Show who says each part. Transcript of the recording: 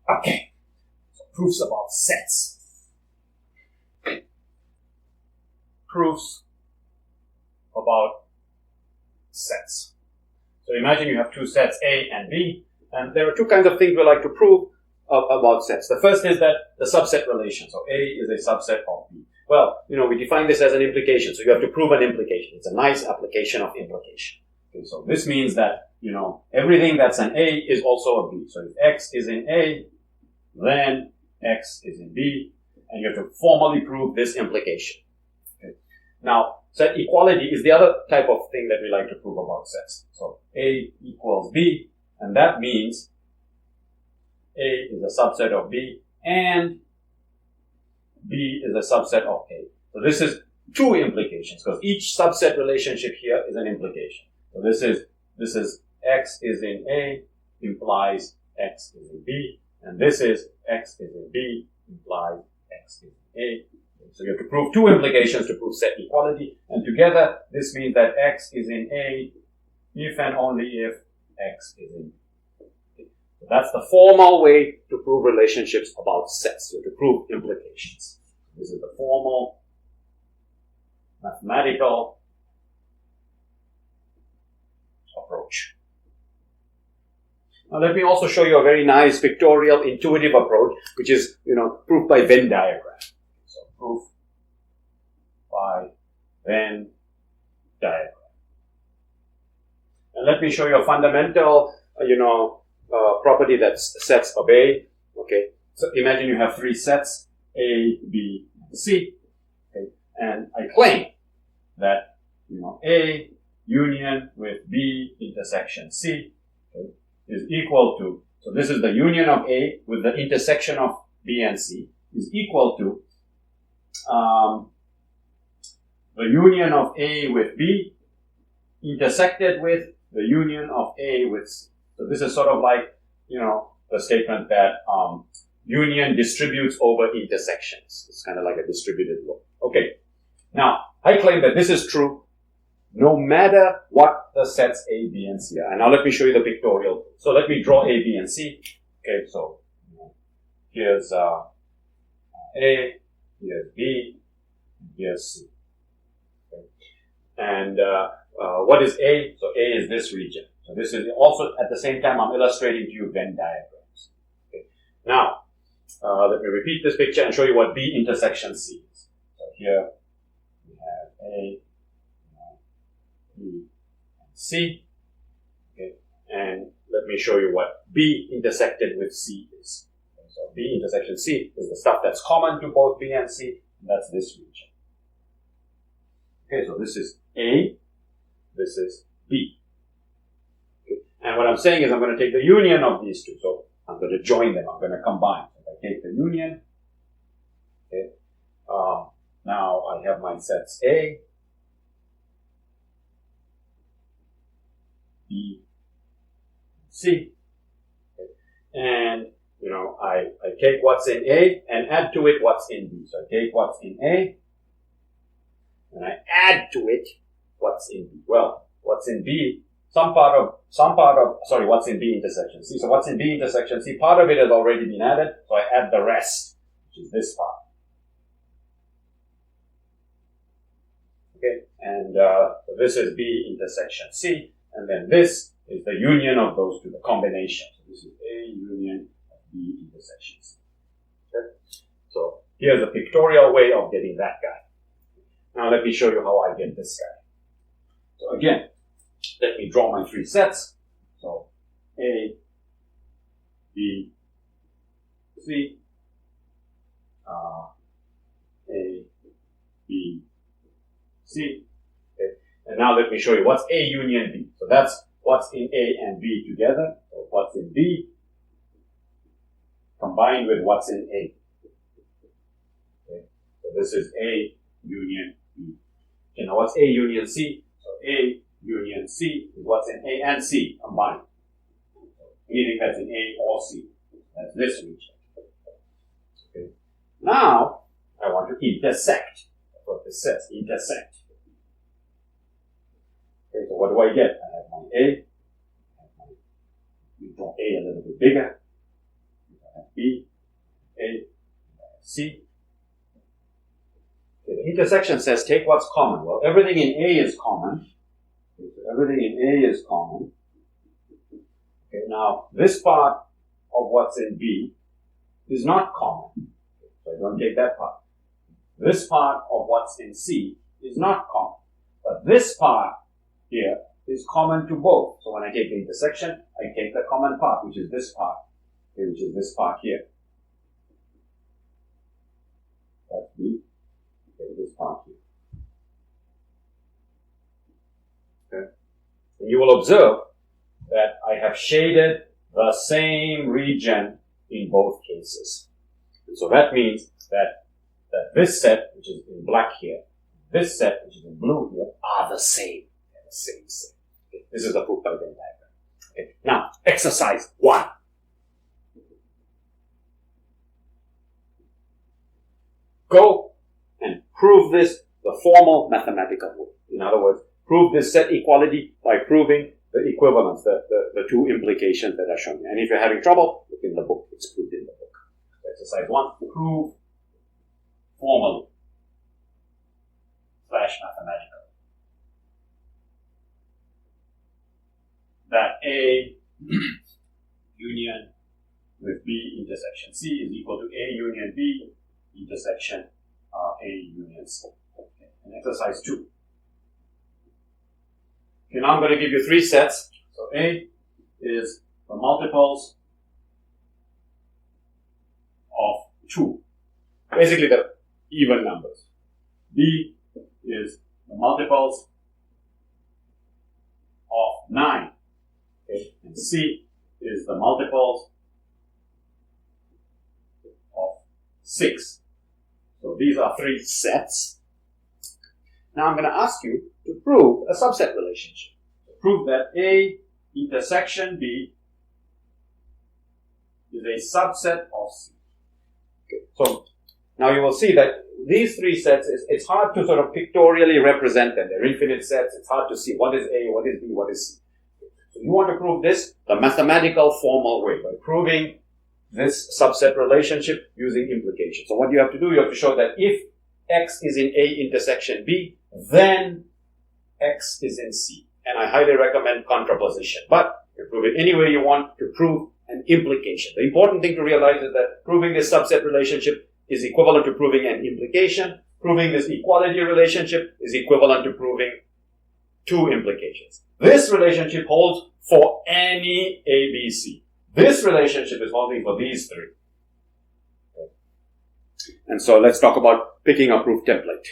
Speaker 1: Okay, so proofs about sets. Proofs about sets. So imagine you have two sets, A and B, and there are two kinds of things we like to prove about sets. The first is that the subset relation. So A is a subset of B. Well, we define this as an implication, so you have to prove an implication. It's a nice application of implication. Okay, so this means that, everything that's an A is also a B. So if X is in A, then X is in B, and you have to formally prove this implication. Okay. Now, set equality is the other type of thing that we like to prove about sets. So A equals B, and that means A is a subset of B, and B is a subset of A. So this is two implications, because each subset relationship here is an implication. So this is X is in A implies X is in B, and this is X is in B implies X is in A. So you have to prove two implications to prove set equality, and together this means that X is in A if and only if X is in B. So that's the formal way to prove relationships about sets. You have to prove implications. This is the formal mathematical approach. Now let me also show you a very nice pictorial intuitive approach, which is, proof by Venn diagram. So proof by Venn diagram. And let me show you a fundamental, property that sets obey. Okay. So imagine you have three sets, A, B, and C. Okay. And I claim that, A union with B intersection C, okay, is equal to, so this is the union of A with the intersection of B and C, is equal to the union of A with B intersected with the union of A with C. So this is sort of like, the statement that union distributes over intersections. It's kind of like a distributed law. Okay. Now, I claim that this is true no matter what the sets A, B, and C are. And now let me show you the pictorial. So let me draw A, B, and C. Okay, so here's A, here's B, here's C. Okay. And what is A? So A is this region. So this is also, at the same time, I'm illustrating to you Venn diagrams. Okay. Now, let me repeat this picture and show you what B intersection C is. So here we have A, B, and C. Okay. And let me show you what B intersected with C is. Okay. So B intersection C is the stuff that's common to both B and C, and that's this region. Okay, so this is A, this is B. Okay. And what I'm saying is I'm going to take the union of these two. So I'm going to join them, I'm going to combine. If I take the union, okay, now I have my sets A, B, C. Okay. And, I take what's in A and add to it what's in B. So I take what's in A and I add to it what's in B. Well, what's in B, what's in B intersection C. So what's in B intersection C, part of it has already been added, so I add the rest, which is this part. Okay, and so this is B intersection C, and then this is the union of those two, the combination. So this is A union of B intersection C. Okay, so here's a pictorial way of getting that guy. Now let me show you how I get this guy. So again, let me draw my three sets. So A, B, C, A, B, C. Okay. And now let me show you what's A union B. So that's what's in A and B together. So what's in B combined with what's in A. Okay. So this is A union B. Okay, now what's A union C? So A union C is what's in A and C combined. So anything that's in A or C. That's this region. Okay. Now, I want to intersect. That's what this says, intersect. Okay, so what do I get? I have my A. We draw A a little bit bigger. I have B. C. Okay, the intersection says take what's common. Well, everything in A is common. Okay, so everything in A is common. Okay, now this part of what's in B is not common. Okay, so I don't take that part. This part of what's in C is not common. But this part here is common to both. So when I take the intersection, I take the common part, which is this part, okay, which is this part here. That's B. Okay, this part here. Okay. And you will observe that I have shaded the same region in both cases. And so that means that this set, which is in black here, this set, which is in blue here, are the same. They're the same set. Okay. This is the proof by Venn diagram. Okay. Now, exercise 1. Go and prove this the formal mathematical way. In other words, prove this set equality by proving the equivalence, the two implications that are shown. And if you're having trouble, look in the book. It's proved in the book. Exercise 1, prove formally / mathematical that A union with B intersection C is equal to A union B intersection A union C. Okay. And exercise 2. Okay, now I'm going to give you 3 sets. So A is the multiples of 2. Basically the even numbers. B is the multiples of 9. Okay. And C is the multiples of 6. So these are 3 sets. Now I'm going to ask you to prove a subset relationship. Prove that A intersection B is a subset of C. Okay. So now you will see that these 3 sets, it's hard to sort of pictorially represent them. They're infinite sets. It's hard to see what is A, what is B, what is C. So you want to prove this the mathematical formal way by proving this subset relationship using implication. So what you have to do, you have to show that if X is in A intersection B, then X is in C. And I highly recommend contraposition. But you prove it any way you want to prove an implication. The important thing to realize is that proving this subset relationship is equivalent to proving an implication. Proving this equality relationship is equivalent to proving 2 implications. This relationship holds for any ABC. This relationship is holding for these 3. Okay. And so let's talk about picking a proof template.